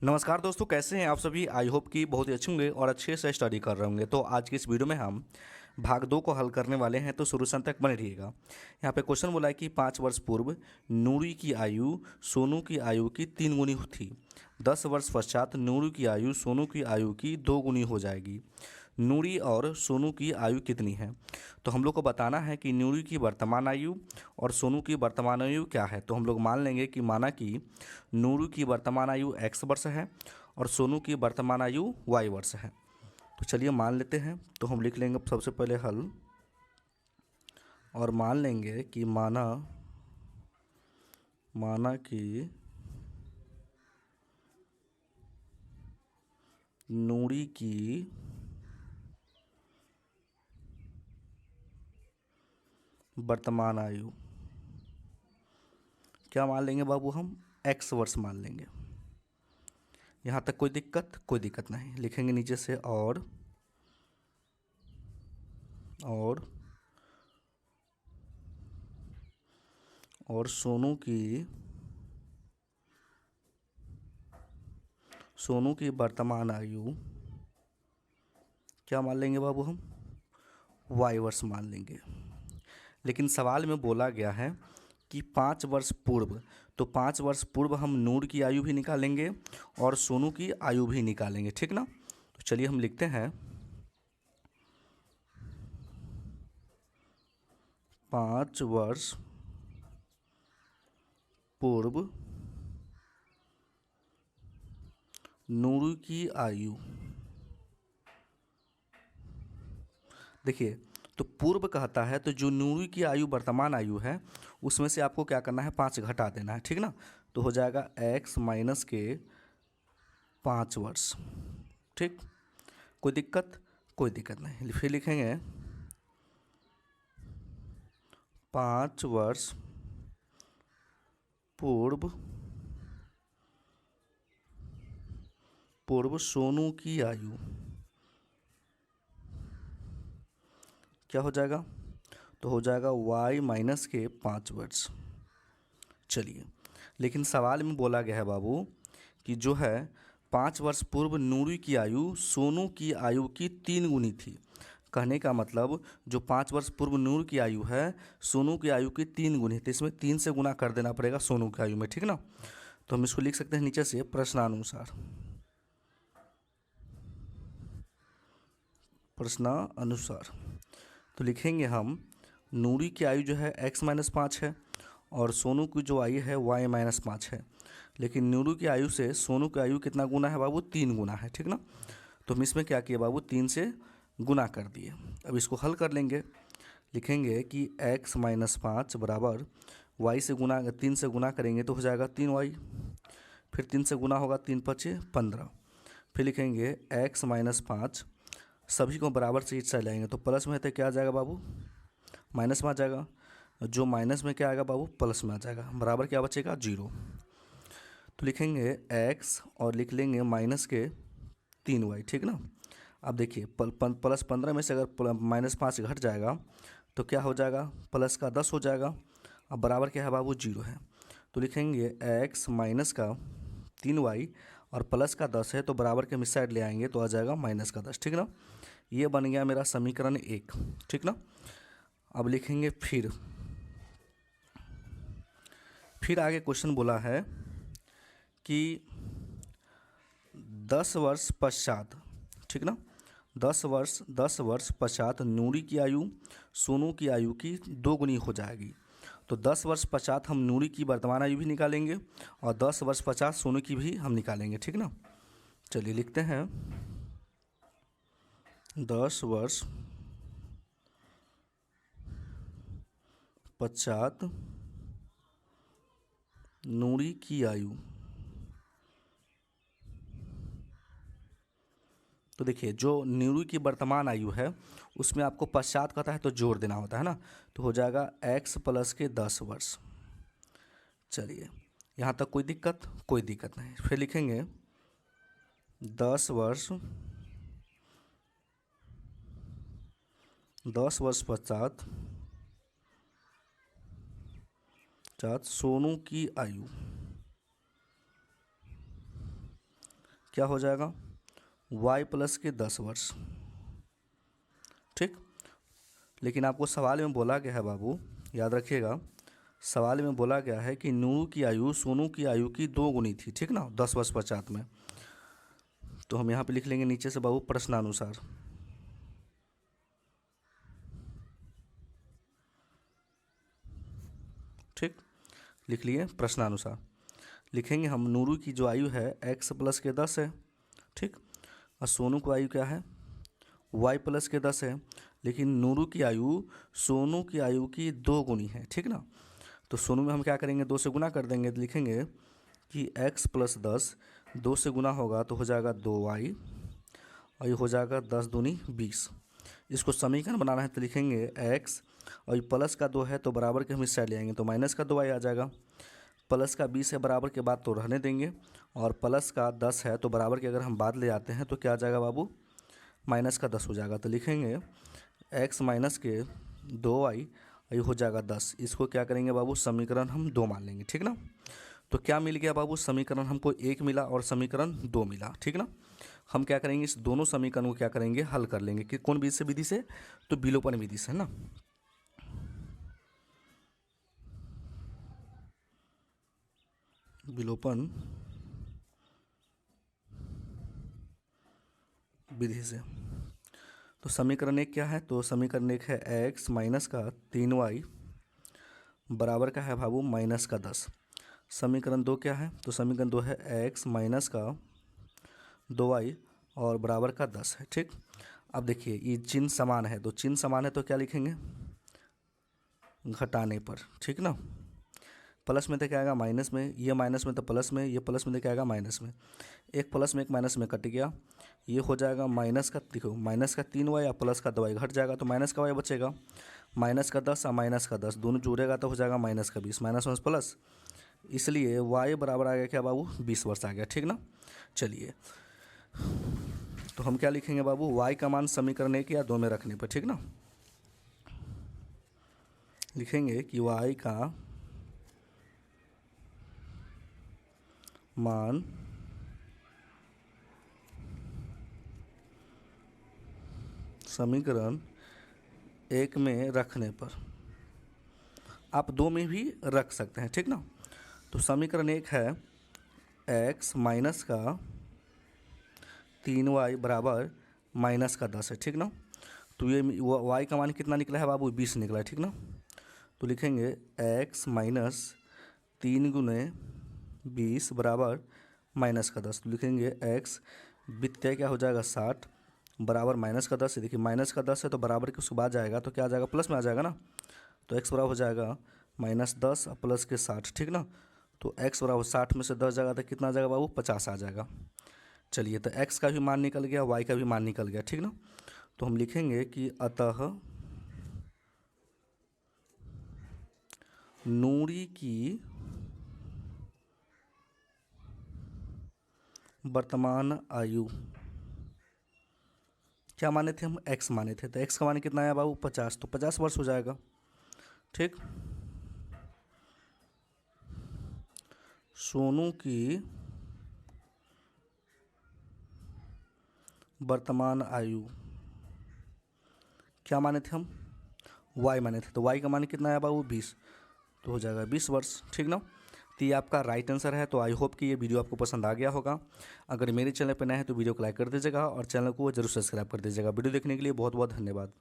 नमस्कार दोस्तों, कैसे हैं आप सभी। आई होप कि बहुत ही अच्छे होंगे और अच्छे से स्टडी कर रहे होंगे। तो आज की इस वीडियो में हम भाग 2 को हल करने वाले हैं, तो शुरू से अंत तक बने रहिएगा। यहाँ पे क्वेश्चन बोला है कि 5 वर्ष पूर्व नूरी की आयु सोनू की आयु की 3 गुनी थी। 10 वर्ष पश्चात नूरी की आयु सोनू की आयु की 2 गुनी हो जाएगी। नूरी और सोनू की आयु कितनी है। तो हम लोग को बताना है कि नूरी की वर्तमान आयु और सोनू की वर्तमान आयु क्या है। तो हम लोग मान लेंगे कि माना कि नूरी की वर्तमान आयु x वर्ष है और सोनू की वर्तमान आयु y वर्ष है। तो चलिए मान लेते हैं। तो हम लिख लेंगे सबसे पहले हल और मान लेंगे कि माना कि नूरी की वर्तमान आयु क्या मान लेंगे बाबू, हम x वर्ष मान लेंगे। यहाँ तक कोई दिक्कत नहीं। लिखेंगे नीचे से और सोनू की वर्तमान आयु क्या मान लेंगे बाबू, हम y वर्ष मान लेंगे। लेकिन सवाल में बोला गया है कि 5 वर्ष पूर्व, तो 5 वर्ष पूर्व हम नूर की आयु भी निकालेंगे और सोनू की आयु भी निकालेंगे, ठीक ना। तो चलिए हम लिखते हैं 5 वर्ष पूर्व नूर की आयु। देखिए, तो पूर्व कहता है तो जो नूरी की आयु वर्तमान आयु है उसमें से आपको क्या करना है, 5 घटा देना है, ठीक ना। तो हो जाएगा x माइनस के 5 वर्ष। ठीक, कोई दिक्कत नहीं। फिर लिखेंगे 5 वर्ष पूर्व सोनू की आयु क्या हो जाएगा, तो हो जाएगा y माइनस के 5 वर्ष। चलिए, लेकिन सवाल में बोला गया है बाबू कि जो है 5 वर्ष पूर्व नूरी की आयु सोनू की आयु की 3 गुनी थी। कहने का मतलब जो 5 वर्ष पूर्व नूर की आयु है सोनू की आयु की 3 गुनी, तो इसमें 3 से गुना कर देना पड़ेगा सोनू की आयु में, ठीक ना। तो हम इसको लिख सकते हैं नीचे से प्रश्नानुसार। तो लिखेंगे हम नूरी की आयु जो है x-5 है और सोनू की जो आयु है y-5 है। लेकिन नूरी की आयु से सोनू की आयु कितना गुना है बाबू, 3 गुना है, ठीक ना। तो हम इसमें क्या किए बाबू, 3 से गुना कर दिए। अब इसको हल कर लेंगे। लिखेंगे कि x-5 बराबर y से गुना, 3 से गुना करेंगे तो हो जाएगा 3y। फिर 3 से गुना होगा 3×5 = 15। फिर लिखेंगे x-5 सभी को बराबर से इस साइड लाएंगे तो प्लस में है तो क्या आ जाएगा बाबू, माइनस में आ जाएगा। जो माइनस में क्या आएगा बाबू, प्लस में आ जाएगा। बराबर क्या बचेगा, 0। तो लिखेंगे x और लिख लेंगे माइनस के 3y, ठीक ना। अब देखिए प्लस 15 में से अगर -5 घट जाएगा तो क्या हो जाएगा, प्लस का 10 हो जाएगा। अब बराबर क्या है बाबू, 0 है। तो लिखेंगे x माइनस का 3y और प्लस का 10 है तो बराबर के हम इस साइड ले आएंगे तो आ जाएगा माइनस का 10, ठीक ना। ये बन गया मेरा समीकरण 1, ठीक ना। अब लिखेंगे फिर आगे क्वेश्चन बोला है कि 10 वर्ष पश्चात, ठीक ना, 10 वर्ष पश्चात नूरी की आयु सोनू की आयु की 2 गुनी हो जाएगी। तो 10 वर्ष पश्चात हम नूरी की वर्तमान आयु भी निकालेंगे और 10 वर्ष पश्चात सोनू की भी हम निकालेंगे, ठीक ना। चलिए लिखते हैं 10 वर्ष पश्चात नूरी की आयु। तो देखिए, जो नूरी की वर्तमान आयु है उसमें आपको पश्चात कहता है तो जोड़ देना होता है ना। तो हो जाएगा x प्लस के 10 वर्ष। चलिए, यहाँ तक कोई दिक्कत नहीं। फिर लिखेंगे 10 वर्ष पश्चात सोनू की आयु क्या हो जाएगा, y प्लस के 10 वर्ष। ठीक, लेकिन आपको सवाल में बोला गया है बाबू, याद रखिएगा, सवाल में बोला गया है कि नूरू की आयु सोनू की आयु की 2 गुनी थी, ठीक ना, 10 वर्ष पश्चात में। तो हम यहाँ पे लिख लेंगे नीचे से बाबू प्रश्नानुसार। ठीक, लिख लिए प्रश्नानुसार। लिखेंगे हम नूरू की जो आयु है x प्लस के 10 है, ठीक, और सोनू की आयु क्या है, y प्लस के 10 है, लेकिन नूरू की आयु सोनू की आयु की 2 गुनी है, ठीक ना। तो सोनू में हम क्या करेंगे, 2 से गुना कर देंगे, तो लिखेंगे कि x प्लस 10 2 से गुना होगा तो हो जाएगा 2y, और ये हो जाएगा 10 दूनी 20। इसको समीकरण बनाना है तो लिखेंगे x, और ये प्लस का 2 है तो बराबर के हम इस साइड ले आएंगे तो माइनस का 2y आ जाएगा। प्लस का 20 है बराबर के बाद तो रहने देंगे, और प्लस का 10 है तो बराबर के अगर हम बाद ले आते हैं तो क्या आ जाएगा बाबू, माइनस का 10 हो जाएगा। तो लिखेंगे x माइनस के 2y, ये हो जाएगा 10। इसको क्या करेंगे बाबू, समीकरण हम 2 मान लेंगे, ठीक ना। तो क्या मिल गया बाबू, समीकरण हमको 1 मिला और समीकरण 2 मिला, ठीक ना। हम क्या करेंगे, इस दोनों समीकरण को क्या करेंगे, हल कर लेंगे। कि कौन विधि से, तो विलोपन विधि से, है ना। विलोपन विधि से। तो समीकरण 1 क्या है, तो समीकरण 1 है x माइनस का 3y बराबर का है बाबू माइनस का 10। समीकरण 2 क्या है, तो समीकरण 2 है x माइनस का 2y और बराबर का 10 है, ठीक। अब देखिए ये चिन्ह समान है, तो चिन्ह समान है तो क्या लिखेंगे, घटाने पर, ठीक ना। प्लस में तो क्या आएगा माइनस में, ये माइनस में तो प्लस में, ये प्लस में तो क्या आएगा माइनस में। एक प्लस में एक माइनस में कट गया, ये हो जाएगा माइनस का, देखो माइनस का 3y या प्लस का 2y घट जाएगा तो माइनस का y बचेगा। माइनस का 10 और माइनस का 10 दोनों जुड़ेगा तो हो जाएगा माइनस का 20, माइनस माइनस प्लस, इसलिए y बराबर आ गया क्या बाबू, 20 वर्ष आ गया, ठीक ना। चलिए तो हम क्या लिखेंगे बाबू, y का मान समीकरण 1 या 2 में रखने पर, ठीक ना। लिखेंगे कि y का मान समीकरण 1 में रखने पर, आप 2 में भी रख सकते हैं, ठीक ना। तो समीकरण 1 है x माइनस का 3y बराबर माइनस का 10 है, ठीक ना। तो ये y का मान कितना निकला है बाबू, 20 निकला है, ठीक ना। तो लिखेंगे x माइनस 3 गुने 20 बराबर माइनस का 10। तो लिखेंगे x वित्तीय क्या हो जाएगा 60 बराबर माइनस का 10 है। देखिए माइनस का 10 है तो बराबर के उसके बाद जाएगा तो क्या आ जाएगा, प्लस में आ जाएगा ना। तो x बराबर हो जाएगा -10 प्लस के 60, ठीक ना। तो x बराबर 60 में से 10 जाएगा तो कितना आ जाएगा बाबू, 50 आ जाएगा। चलिए तो x का भी मान निकल गया, y का भी मान निकल गया, ठीक ना। तो हम लिखेंगे कि अतः नूरी की वर्तमान आयु, क्या माने थे हम, x माने थे, तो x का मान कितना आया बाबू 50, तो 50 वर्ष हो जाएगा, ठीक। सोनू की वर्तमान आयु क्या माने थे हम, y माने थे, तो y का मान कितना आया बाबू 20, तो हो जाएगा 20 वर्ष, ठीक ना। तो ये आपका राइट आंसर है। तो आई होप कि ये वीडियो आपको पसंद आ गया होगा। अगर मेरे चैनल पर नए हैं तो वीडियो को लाइक कर दीजिएगा और चैनल को जरूर सब्सक्राइब कर दीजिएगा। वीडियो देखने के लिए बहुत बहुत धन्यवाद।